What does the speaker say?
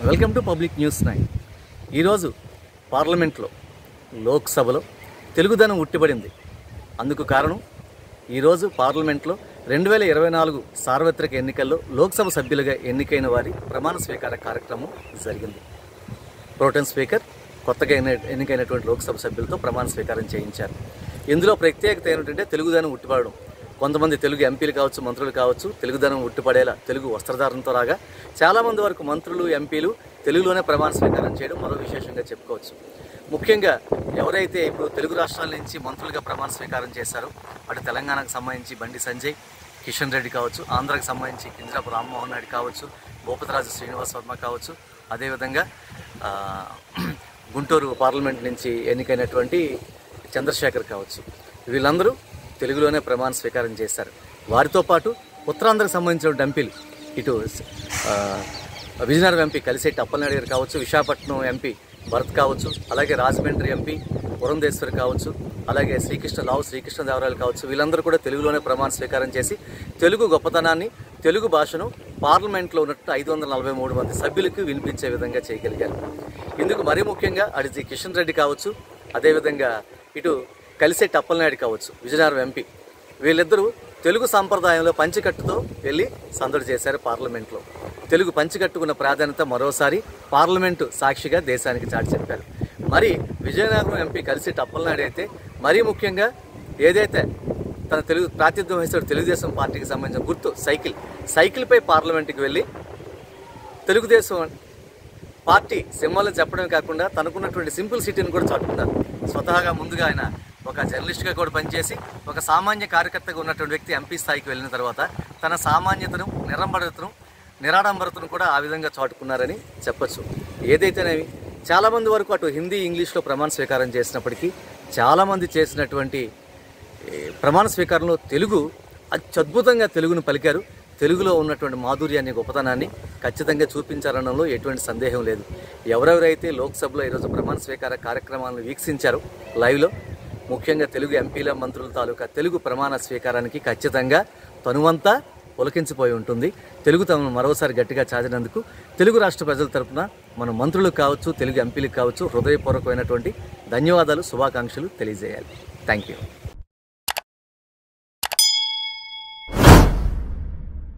Welcome to public news 9. ఈరోజు పార్లమెంట్లో లోక్సభలో తెలుగుదనం ఉట్టిపడింది. అందుకు కారణం ఈరోజు పార్లమెంట్లో 2024 సార్వత్రిక ఎన్నికల్లో లోక్సభ సభ్యులుగా ఎన్నికైన వారి ప్రమాణ స్వీకార కార్యక్రమం జరిగింది. ప్రోటెన్ స్పీకర్ కొత్తగా ఎన్నికైనటువంటి లోక్సభ సభ్యులతో ప్రమాణ స్వీకారం చేయించారు. ఇందులో ప్రత్యేకత ఏమిటంటే తెలుగుదనం ఉట్టిపడడం. కొంతమంది తెలుగు ఎంపీలు కావచ్చు, మంత్రులు కావచ్చు, తెలుగుదనం ఉట్టిపడేలా తెలుగు వస్త్రధారణతో రాగా చాలామంది వరకు మంత్రులు, ఎంపీలు తెలుగులోనే ప్రమాణ స్వీకారం చేయడం మరో విశేషంగా చెప్పుకోవచ్చు. ముఖ్యంగా ఎవరైతే ఇప్పుడు తెలుగు రాష్ట్రాల నుంచి మంత్రులుగా ప్రమాణ స్వీకారం చేశారో అటు తెలంగాణకు సంబంధించి బండి సంజయ్, కిషన్ రెడ్డి కావచ్చు, ఆంధ్రాకు సంబంధించి కింజరాపు రామ్మోహన్ నాయుడు కావచ్చు, భూపతిరాజు శ్రీనివాస్ వర్మ కావచ్చు, అదేవిధంగా గుంటూరు పార్లమెంట్ నుంచి ఎన్నికైనటువంటి చంద్రశేఖర్ కావచ్చు, వీళ్ళందరూ తెలుగులోనే ప్రమాణ స్వీకారం చేశారు. వారితో పాటు ఉత్తరాంధ్రకు సంబంధించిన ఎంపీలు ఇటు విజయనగరం ఎంపీ కలిశెట్టి అప్పలనాయుడు గారు కావచ్చు, విశాఖపట్నం ఎంపీ భరత్ కావచ్చు, అలాగే రాజమండ్రి ఎంపీ పురంధేశ్వరి కావచ్చు, అలాగే శ్రీకృష్ణదేవరాయలు కావచ్చు, వీళ్ళందరూ కూడా తెలుగులోనే ప్రమాణ స్వీకారం చేసి తెలుగు గొప్పతనాన్ని, తెలుగు భాషను పార్లమెంట్లో ఉన్నట్టు 543 మంది సభ్యులకు వినిపించే విధంగా చేయగలిగారు. ఇందుకు మరీ ముఖ్యంగా అటు కిషన్ రెడ్డి కావచ్చు, అదేవిధంగా ఇటు కలిశెట్టి అప్పలనాయుడు కావచ్చు, విజయనగరం ఎంపీ, వీళ్ళిద్దరూ తెలుగు సాంప్రదాయంలో పంచికట్టుతో వెళ్ళి సందడి చేశారు. పార్లమెంట్లో తెలుగు పంచికట్టుకున్న ప్రాధాన్యత మరోసారి పార్లమెంటు సాక్షిగా దేశానికి చాటి చెప్పారు. మరి విజయనగరం ఎంపీ కలిశెట్టి అప్పలనాయుడు అయితే మరీ ముఖ్యంగా ఏదైతే తన తెలుగు ప్రాతినిధ్యం వహిస్తాడు తెలుగుదేశం పార్టీకి సంబంధించిన గుర్తు సైకిల్పై పార్లమెంటుకి వెళ్ళి తెలుగుదేశం పార్టీ సింబల్ని చెప్పడమే కాకుండా తనకున్నటువంటి సింపుల్ సిటీని కూడా చాటుకున్నారు. స్వతహాగా ముందుగా ఆయన ఒక జర్నలిస్ట్గా కూడా పనిచేసి ఒక సామాన్య కార్యకర్తగా ఉన్నటువంటి వ్యక్తి ఎంపీ స్థాయికి వెళ్ళిన తర్వాత తన సామాన్యతను, నిరాడంబరతను కూడా ఆ విధంగా చాటుకున్నారని చెప్పచ్చు. ఏదైతేనేవి చాలామంది వరకు అటు హిందీ, ఇంగ్లీష్లో ప్రమాణ స్వీకారం చేసినప్పటికీ చాలామంది చేసినటువంటి ప్రమాణ స్వీకారంలో తెలుగు అత్యద్భుతంగా తెలుగును పలికారు. తెలుగులో ఉన్నటువంటి మాధుర్యాన్ని, గొప్పతనాన్ని ఖచ్చితంగా చూపించారనడంలో ఎటువంటి సందేహం లేదు. ఎవరెవరైతే లోక్సభలో ఈరోజు ప్రమాణ స్వీకార కార్యక్రమాలను వీక్షించారో లైవ్లో, ముఖ్యంగా తెలుగు ఎంపీల, మంత్రుల తాలూకా తెలుగు ప్రమాణ స్వీకారానికి ఖచ్చితంగా తనువంతా పులకించిపోయి ఉంటుంది. తెలుగు తమను మరోసారి గట్టిగా చాటినందుకు తెలుగు రాష్ట్ర ప్రజల తరపున మన మంత్రులకు కావచ్చు, తెలుగు ఎంపీలకు కావచ్చు హృదయపూర్వకమైనటువంటి ధన్యవాదాలు, శుభాకాంక్షలు తెలియజేయాలి. Thank you.